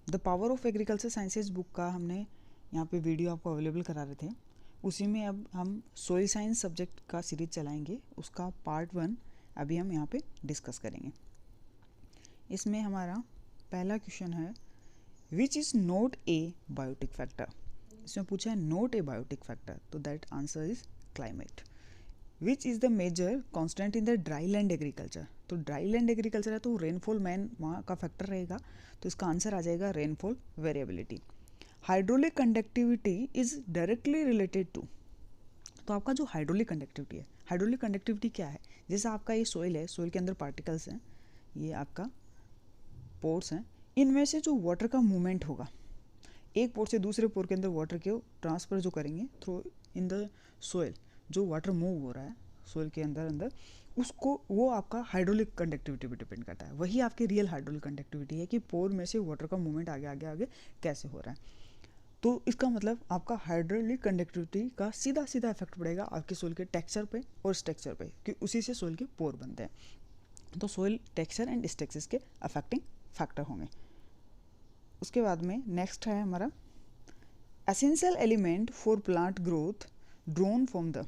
The power of agriculture sciences book का हमने यहाँ पे वीडियो आपको अवेलेबल करा रहे थे, उसी में अब हम सोइल साइंस सब्जेक्ट का सीरीज चलाएंगे। उसका पार्ट 1 अभी हम यहाँ पे डिस्कस करेंगे। इसमें हमारा पहला क्वेश्चन है which is not a biotic factor. इसमें पूछा है नॉट ए बायोटिक फैक्टर, तो that answer is climate. Which is the major constant in the dry land agriculture, तो ड्राई लैंड एग्रीकल्चर है तो रेनफॉल मैन वहाँ का फैक्टर रहेगा, तो इसका आंसर आ जाएगा rainfall variability. Hydraulic conductivity is directly related to, तो आपका जो हाइड्रोलिक कंडक्टिविटी है, हाइड्रोलिक कंडक्टिविटी क्या है, जैसे आपका ये सोइल है, सोइल के अंदर पार्टिकल्स हैं, ये आपका पोर्स हैं, इनमें से जो वाटर का मूवमेंट होगा, एक पोर से दूसरे पोर के अंदर वाटर के ट्रांसफर जो करेंगे थ्रू इन द सोइल, जो वाटर मूव हो रहा है सोइल के अंदर उसको, वो आपका हाइड्रोलिक कंडक्टिविटी पे डिपेंड करता है। वही आपकी रियल हाइड्रोलिक कंडक्टिविटी है कि पोर में से वाटर का मूवमेंट आगे आगे आगे कैसे हो रहा है। तो इसका मतलब आपका हाइड्रोलिक कंडक्टिविटी का सीधा सीधा इफेक्ट पड़ेगा आपके सोइल के टेक्सचर पे और स्ट्रक्चर पे, कि उसी से सोइल के पोर बनते हैं। तो सोइल टेक्सचर एंड स्ट्रक्चर के अफेक्टिंग फैक्टर होंगे। उसके बाद में नेक्स्ट है हमारा essential element for plant growth drone from the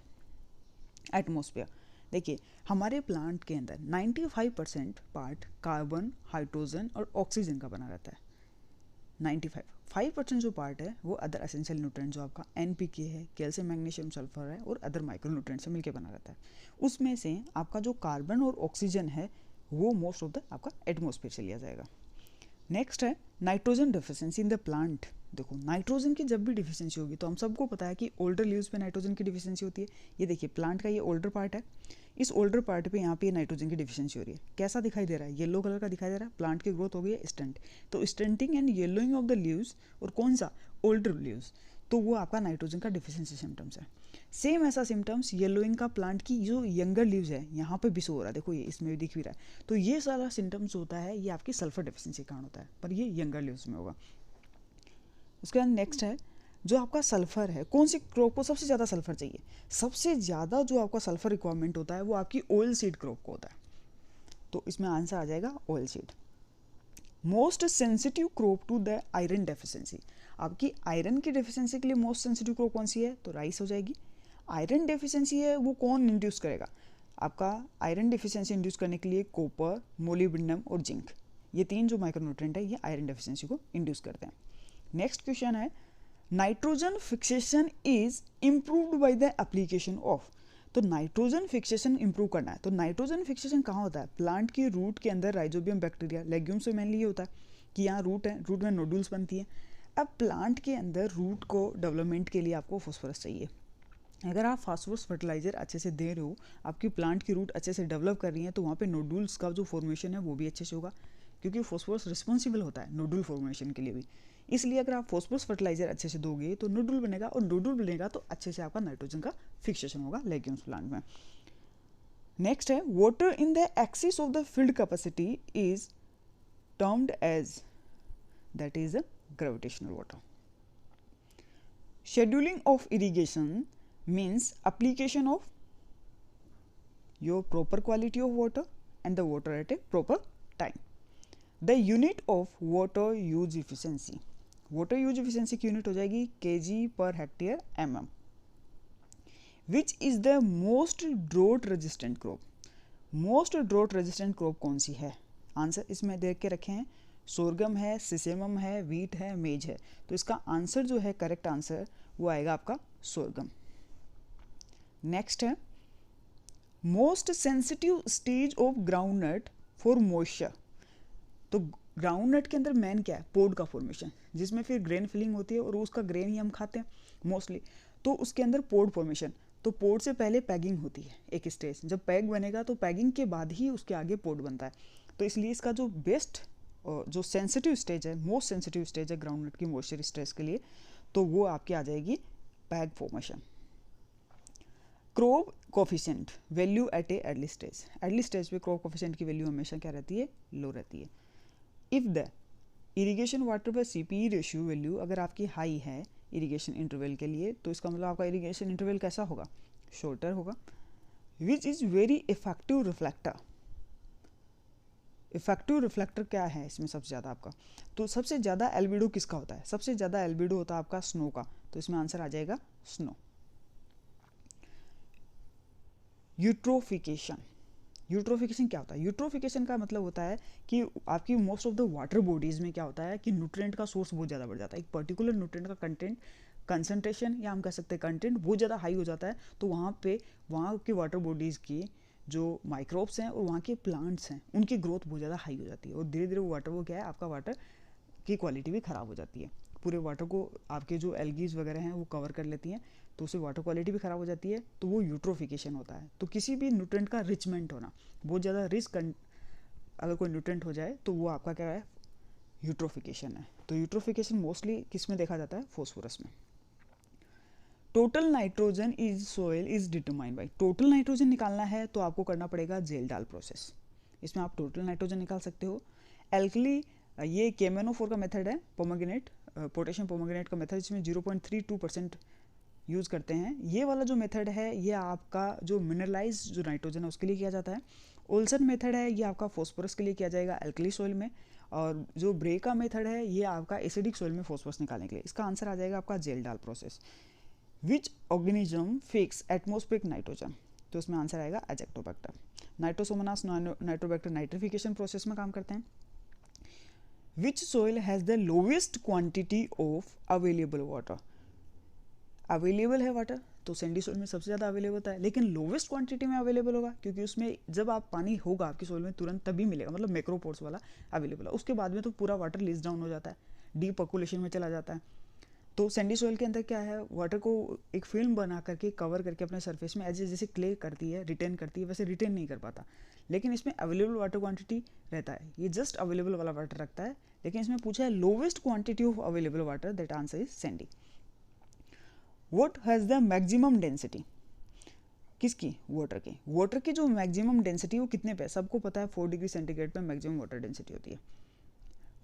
atmosphere. देखिए हमारे प्लांट के अंदर 95% पार्ट कार्बन, हाइड्रोजन और ऑक्सीजन का बना रहता है। 5% जो पार्ट है वो अदर एसेंशियल न्यूट्रिएंट, जो आपका NPK है, कैल्शियम, मैग्नीशियम, सल्फर है और अदर माइक्रो न्यूट्रिएंट से मिलकर बना रहता है। उसमें से आपका जो कार्बन और ऑक्सीजन है वो मोस्ट ऑफ द आपका एटमोसफियर से लिया जाएगा। नेक्स्ट है nitrogen deficiency in the plant. देखो नाइट्रोजन की जब भी डिफिशिएंसी होगी तो हम सबको पता है कि ओल्डर लीव्स पे नाइट्रोजन की डिफिशिएंसी होती है। ये देखिए प्लांट का ये ओल्डर पार्ट है, इस ओल्डर पार्ट पे यहाँ पे नाइट्रोजन की डिफिशिएंसी हो रही है। कैसा दिखाई दे रहा है, येलो कलर का दिखाई दे रहा है, प्लांट की ग्रोथ हो गई है स्टंट। तो stunting and yellowing of the leaves, और कौन सा, ओल्डर लीव्स, तो वो आपका नाइट्रोजन का डिफिशिएंसी सिम्टम्स है। सेम ऐसा सिम्टम्स येलोइंग का प्लांट की जो यंगर लीव्स है यहाँ पे भी शो हो रहा है, देखो ये इसमें भी दिख भी रहा है। तो ये सारा सिम्टम्स होता है, ये आपकी सल्फर डिफिशिएंसी के कारण होता है, पर ये यंगर लीव्स में होगा। उसके बाद नेक्स्ट है जो आपका सल्फर है, कौन सी क्रॉप को सबसे ज़्यादा सल्फर चाहिए, सबसे ज़्यादा जो आपका सल्फर रिक्वायरमेंट होता है वो आपकी ऑयल सीड क्रॉप को होता है। तो इसमें आंसर आ जाएगा oil seed. Most sensitive crop to the iron deficiency, आपकी आयरन की डेफिशिएंसी के लिए मोस्ट सेंसिटिव क्रॉप कौन सी है, तो राइस हो जाएगी। आयरन डेफिशिएंसी है वो कौन इंड्यूस करेगा, आपका आयरन डेफिशिएंसी इंड्यूस करने के लिए कॉपर, मोलिब्डेनम और जिंक, ये तीन जो माइक्रोन्यूट्रिएंट है ये आयरन डेफिशिएंसी को इंड्यूस करते हैं। नेक्स्ट क्वेश्चन है nitrogen fixation is improved by the application of, तो नाइट्रोजन फिक्सेशन इंप्रूव करना है, तो नाइट्रोजन फिक्सेशन कहाँ होता है, प्लांट की रूट के अंदर राइजोबियम बैक्टीरिया, लेग्यूम्स में मेनली ये होता है कि यहाँ रूट है, रूट में नोडुल्स बनती है। अब प्लांट के अंदर रूट को डेवलपमेंट के लिए आपको फॉस्फोरस चाहिए। अगर आप फास्फोरस फर्टिलाइजर अच्छे से दे रहे हो, आपकी प्लांट की रूट अच्छे से डेवलप कर रही है, तो वहाँ पे नोडुल्स का जो फॉर्मेशन है वो भी अच्छे से होगा, क्योंकि फॉस्फोरस रिस्पॉन्सिबल होता है नोडुल फॉर्मेशन के लिए भी। इसलिए अगर आप फॉस्फोरस फर्टिलाइजर अच्छे से दोगे तो नोडुल बनेगा, और नोडुल बनेगा तो अच्छे से आपका नाइट्रोजन का फिक्सेशन होगा लेग्यूम्स प्लांट में। नेक्स्ट है water in the excess of the field capacity is termed as, that is gravitational water. Scheduling of irrigation means application of your proper quality of water and the water at a proper time. The unit of water use efficiency, water use efficiency की unit हो जाएगी kg per hectare mm. Which is the most drought resistant crop, most drought resistant crop कौन सी है, answer इसमें देख के रखे हैं, सोरगम है, सिसेमम है, वीट है, मेज है, तो इसका आंसर जो है करेक्ट आंसर वो आएगा आपका सोरगम। नेक्स्ट है most sensitive stage of groundnut for moisture, तो ग्राउंडनट के अंदर मेन क्या है, पोड का फॉर्मेशन, जिसमें फिर ग्रेन फिलिंग होती है और उसका ग्रेन ही हम खाते हैं मोस्टली, तो उसके अंदर पोड फॉर्मेशन, तो पोड से पहले पैगिंग होती है एक स्टेज, जब पैग बनेगा तो पैगिंग के बाद ही उसके आगे पोड बनता है। तो इसलिए इसका जो बेस्ट जो सेंसिटिव स्टेज है, मोस्ट सेंसिटिव स्टेज है ग्राउंडनट की मॉइस्चर स्ट्रेस के लिए, तो वो आपकी आ जाएगी peg formation. Crop coefficient value at a early stage, early stage पे क्रॉप कोफिशिएंट की वैल्यू हमेशा क्या रहती है, लो रहती है। इफ़ द इरिगेशन वाटर पर CPE रेशियो वैल्यू अगर आपकी हाई है इरिगेशन इंटरवल के लिए, तो इसका मतलब आपका इरिगेशन इंटरवल कैसा होगा, शॉर्टर होगा। Which is very effective reflector, effective reflector क्या है इसमें सबसे ज़्यादा आपका, तो सबसे ज़्यादा एल्बिडो किसका होता है, सबसे ज़्यादा एल्बिडो होता है आपका स्नो का, तो इसमें आंसर आ जाएगा स्नो। यूट्रोफिकेशन, यूट्रोफिकेशन क्या होता है, यूट्रोफिकेशन का मतलब होता है कि आपकी most of the water bodies में क्या होता है कि न्यूट्रिएंट का सोर्स बहुत ज़्यादा बढ़ जाता है, एक पर्टिकुलर न्यूट्रिएंट का कंटेंट कंसंट्रेशन या हम कह सकते हैं कंटेंट बहुत ज़्यादा हाई हो जाता है, तो वहाँ की वाटर बॉडीज़ की जो माइक्रोब्स हैं और वहाँ के प्लांट्स हैं उनकी ग्रोथ बहुत ज़्यादा हाई हो जाती है, और धीरे धीरे वो क्या है आपका वाटर की क्वालिटी भी ख़राब हो जाती है, पूरे वाटर को आपके जो एल्गीज वगैरह हैं वो कवर कर लेती हैं, तो उससे वाटर क्वालिटी भी ख़राब हो जाती है, तो वो यूट्रोफिकेशन होता है। तो किसी भी न्यूट्रेंट का रिचमेंट होना, बहुत ज़्यादा अगर कोई न्यूट्रेंट हो जाए तो वो आपका क्या है, यूट्रोफिकेशन है। तो यूट्रोफिकेशन मोस्टली किस में देखा जाता है, फॉस्फोरस में। Total nitrogen is soil is determined by, total nitrogen निकालना है तो आपको करना पड़ेगा जेल-डाल प्रोसेस, इसमें आप टोटल नाइट्रोजन निकाल सकते हो। एल्कली, ये केमेनो4 का मेथड है, पोमोग्रेनेट पोटेशियम पोमोग्रेनेट का मेथड, जिसमें 0.32% यूज़ करते हैं। ये वाला जो मेथड है ये आपका जो मिनरलाइज जो नाइट्रोजन है उसके लिए किया जाता है। ओल्सन मेथड है ये आपका फॉस्फोरस के लिए किया जाएगा एल्कली सॉइल में, और जो ब्रे का मेथड है ये आपका एसिडिक सॉइल में फॉस्फोरस निकालने के लिए। इसका आंसर आ जाएगा आपका जेल-डाल process. Which organism fix atmospheric nitrogen, तो इसमें आंसर आएगा Azotobacter. Nitrosomonas Nitrobacter nitrification process में काम करते हैं। Which soil has the lowest quantity of available water, available है वाटर तो सैंडी सोइल में सबसे ज़्यादा अवेलेबल होता है, लेकिन लोवेस्ट क्वांटिटी में अवेलेबल होगा क्योंकि उसमें जब आप पानी होगा आपकी सोइल में तुरंत तभी मिलेगा, मतलब मैक्रोपोर्स वाला अवेलेबल है, उसके बाद में तो पूरा वाटर लीज डाउन हो जाता है, डीपॉपुलेशन में चला जाता है। तो सैंडी सोइल के अंदर क्या है, वाटर को एक फिल्म बना करके कवर करके अपने सरफेस में एज जैसे क्ले करती है, रिटेन करती है, वैसे रिटेन नहीं कर पाता, लेकिन इसमें अवेलेबल वाटर क्वांटिटी रहता है, ये जस्ट अवेलेबल वाला वाटर रखता है, लेकिन इसमें पूछा है lowest quantity of available water, that answer is Sandy. What has the maximum density, किसकी, वाटर की जो मैक्सिमम डेंसिटी वो कितने पे, सबको पता है 4 डिग्री सेंटीग्रेड पे मैक्सिमम वाटर डेंसिटी होती है।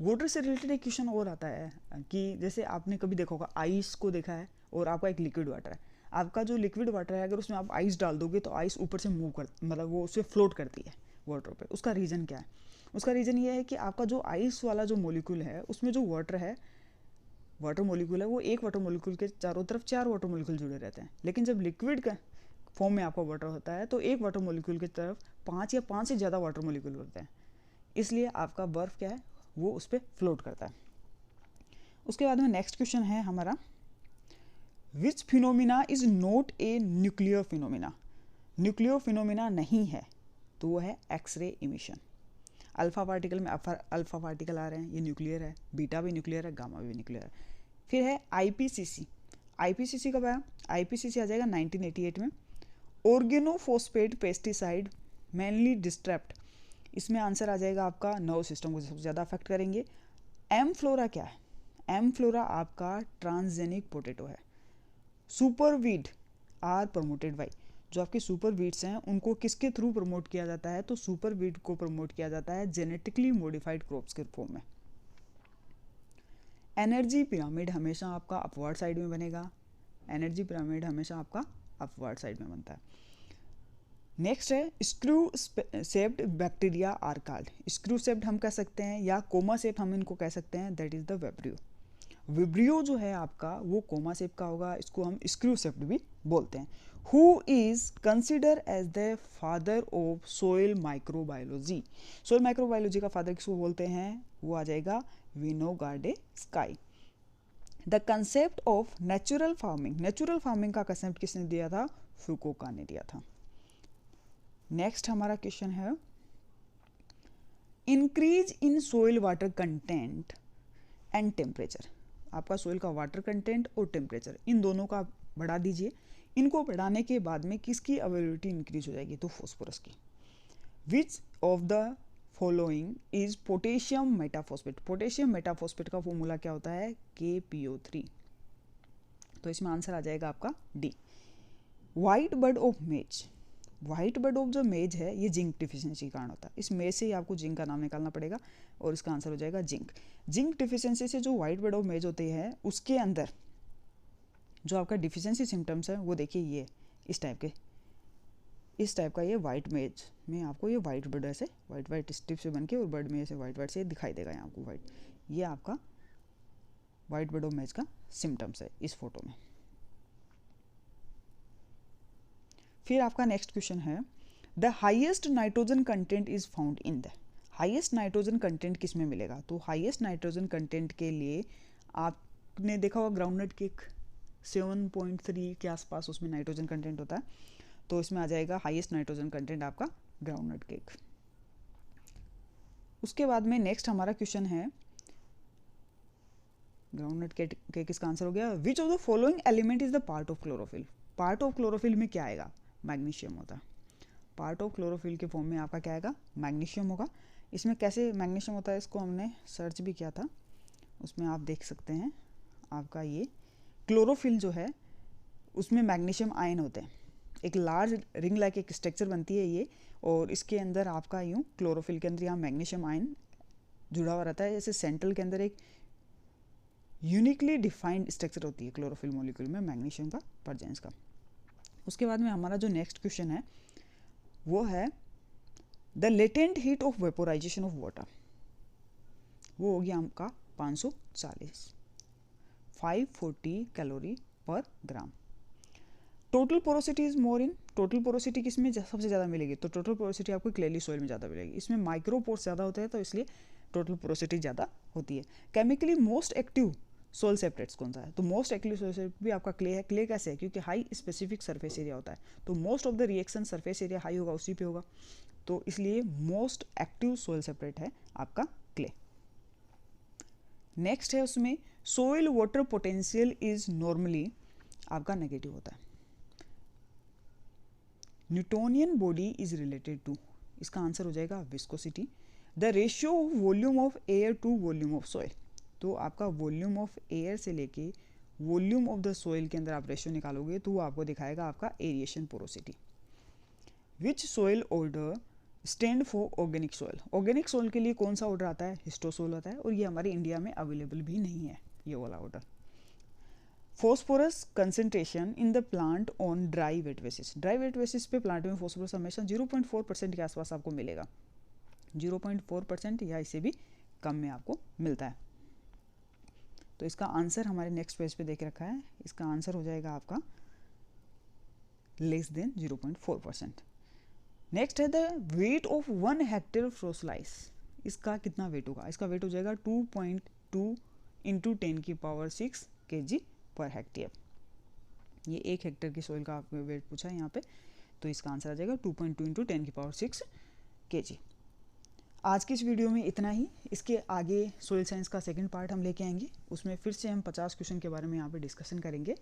वाटर से रिलेटेड एक क्वेश्चन और आता है कि जैसे आपने कभी देखा होगा आइस को देखा है और आपका एक लिक्विड वाटर है, आपका जो लिक्विड वाटर है अगर उसमें आप आइस डाल दोगे तो आइस ऊपर से मूव कर, मतलब वो उससे फ्लोट करती है वाटर पे, उसका रीज़न क्या है, उसका रीज़न ये है कि आपका जो आइस वाला जो मोलिक्यूल है उसमें जो वाटर मोलिक्यूल है वो एक वाटर मोलिक्यूल के चारों तरफ 4 वाटर मोलिक्यूल जुड़े रहते हैं, लेकिन जब लिक्विड का फॉर्म में आपका वाटर होता है तो एक वाटर मोलिक्यूल की तरफ 5 या 5 से ज़्यादा वाटर मोलिक्यूल होते हैं, इसलिए आपका बर्फ़ क्या है वो उस पर फ्लोट करता है। उसके बाद में नेक्स्ट क्वेश्चन है हमारा, which phenomena is not a nuclear phenomena, nuclear phenomena नहीं है तो वो है एक्सरे इमिशन। अल्फा पार्टिकल में अल्फा पार्टिकल आ रहे हैं, ये न्यूक्लियर है, बीटा भी न्यूक्लियर है, गामा भी न्यूक्लियर है। फिर है आईपीसीसी, आईपीसीसी कब आया, आईपीसीसी आ जाएगा 1988 में। ऑर्गेनोफॉस्फेट पेस्टिसाइड मेनली डिस्ट्रैप्ट, इसमें आंसर आ जाएगा आपका नर्व सिस्टम को सबसे ज़्यादा अफेक्ट करेंगे। एम फ्लोरा क्या है, एम फ्लोरा आपका ट्रांसजेनिक पोटैटो है। सुपरवीड आर प्रमोटेड बाई, जो आपके सुपरवीड्स हैं उनको किसके थ्रू प्रमोट किया जाता है, तो सुपरवीड को प्रमोट किया जाता है जेनेटिकली मॉडिफाइड क्रॉप्स के फॉर्म में। एनर्जी पिरामिड हमेशा आपका अपवर्ड साइड में बनेगा, एनर्जी पिरामिड हमेशा आपका अपवर्ड साइड में बनता है। नेक्स्ट है screw shaped bacteria are called, screw shaped हम कह सकते हैं या कोमा सेप हम इनको कह सकते हैं, that is the vibrio. Vibrio जो है आपका वो कोमा सेप का होगा, इसको हम स्क्रू सेप्ड भी बोलते हैं। Who is consider as the father of soil microbiology, soil microbiology का फादर किसको बोलते हैं, वो आ जाएगा Winogradsky. The concept of natural farming, natural farming का कंसेप्ट किसने दिया था, फुकुओका ने दिया था। नेक्स्ट हमारा क्वेश्चन है, increase in soil water content and temperature, आपका सोइल का वाटर कंटेंट और टेम्परेचर इन दोनों का बढ़ा दीजिए, इनको बढ़ाने के बाद में किसकी अवेलेबिलिटी इंक्रीज हो जाएगी, तो फॉस्फोरस की। Which of the following is potassium metaphosphate, potassium metaphosphate का फॉर्मूला क्या होता है, KPO3, तो इसमें आंसर आ जाएगा आपका डी। वाइट बर्ड ऑफ मेज, वाइट बर्ड ऑफ जो मेज है ये जिंक डिफिशियंसी के कारण होता है, इस मेज से ही आपको जिंक का नाम निकालना पड़ेगा और इसका आंसर हो जाएगा जिंक। जिंक डिफिशियंसी से जो वाइट बर्ड ऑफ मेज होते हैं उसके अंदर जो आपका डिफिशियंसी सिम्टम्स है वो देखिए ये इस टाइप के, इस टाइप का ये वाइट मेज में आपको ये वाइट बर्ड ऐसे वाइट स्ट्रिप से बन के और बर्ड में ऐसे वाइट से दिखाई देगा यहाँ आपको वाइट। ये आपका वाइट बर्ड ऑफ मेज का सिम्टम्स है इस फोटो में। फिर आपका नेक्स्ट क्वेश्चन है the highest nitrogen content is found in the. Highest nitrogen content किस में मिलेगा? तो हाईएस्ट नाइट्रोजन कंटेंट के लिए आपने देखा होगा ग्राउंडनट केक 7.3 के आसपास उसमें नाइट्रोजन कंटेंट होता है, तो इसमें आ जाएगा हाईएस्ट नाइट्रोजन कंटेंट आपका ग्राउंडनट केक। उसके बाद में नेक्स्ट हमारा क्वेश्चन है ग्राउंडनट केक इसका आंसर हो गया। विच of the following element is the part of chlorophyll? Part of chlorophyll में क्या आएगा? मैग्नीशियम होता है। पार्ट ऑफ क्लोरोफिल के फॉर्म में आपका क्या आएगा? मैग्नीशियम होगा। इसमें कैसे मैग्नीशियम होता है इसको हमने सर्च भी किया था, उसमें आप देख सकते हैं आपका ये क्लोरोफिल जो है उसमें मैग्नीशियम आयन होते हैं। एक लार्ज रिंग लाइक एक स्ट्रक्चर बनती है ये, और इसके अंदर आपका यूँ क्लोरोफिल के अंदर यहाँ मैग्नीशियम आयन जुड़ा हुआ रहता है। जैसे सेंट्रल के अंदर एक यूनिकली डिफाइंड स्ट्रक्चर होती है क्लोरोफिल मॉलिक्यूल में मैग्नीशियम का प्रेजेंस का। उसके बाद में हमारा जो नेक्स्ट क्वेश्चन है वो है the latent heat of vaporisation of water. वो हो गया आपका 540 कैलोरी पर gram. Total porosity is more in. Total porosity किस में सबसे ज़्यादा मिलेगी? तो टोटल पोरोसिटी आपको क्लेली सॉइल में ज़्यादा मिलेगी। इसमें माइक्रोपोर्स ज़्यादा होते हैं तो इसलिए टोटल पोरोसिटी ज़्यादा होती है। Chemically most active soil separates कौन सा है? तो मोस्ट एक्टिव सोल सेपरेट भी आपका क्ले है। क्ले कैसे है? क्योंकि हाई स्पेसिफिक सरफेस एरिया होता है, तो most of the reaction surface area high होगा उसी पे होगा, तो इसलिए मोस्ट एक्टिव सोल सेपरेट है आपका क्ले। नेक्स्ट है उसमें soil water potential is normally आपका नेगेटिव होता है। Newtonian body is related to, इसका आंसर हो जाएगा viscosity. The ratio of volume of air to volume of soil, तो आपका वॉल्यूम ऑफ एयर से लेके वॉल्यूम ऑफ द सॉइल के अंदर आप रेशियो निकालोगे तो वो आपको दिखाएगा आपका aeration porosity. Which soil order stand for organic soil? Organic soil के लिए कौन सा ऑर्डर आता है? हिस्टोसॉइल आता है, और ये हमारे इंडिया में अवेलेबल भी नहीं है ये वाला order. Phosphorus concentration in the plant on dry weight basis. Dry weight basis पे प्लांट में फॉस्फोरस हमेशा 0.4% के आसपास आपको मिलेगा। 0.4% या इससे भी कम में आपको मिलता है। तो इसका आंसर हमारे नेक्स्ट पेज पे देख रखा है। इसका आंसर हो जाएगा आपका लेस देन 0.4%। नेक्स्ट है द वेट ऑफ 1 हेक्टेयर फ्रोसलाइस। इसका कितना वेट होगा? इसका वेट हो जाएगा 2.2 × 10⁻⁶ kg पर हेक्टेयर। ये 1 हेक्टेयर की सोइल का आपको वेट पूछा है यहाँ पे, तो इसका आंसर आ जाएगा 2.2 × 10⁻⁶ kg। आज की इस वीडियो में इतना ही। इसके आगे सोइल साइंस का सेकंड पार्ट हम लेके आएंगे, उसमें फिर से हम 50 क्वेश्चन के बारे में यहाँ पे डिस्कशन करेंगे।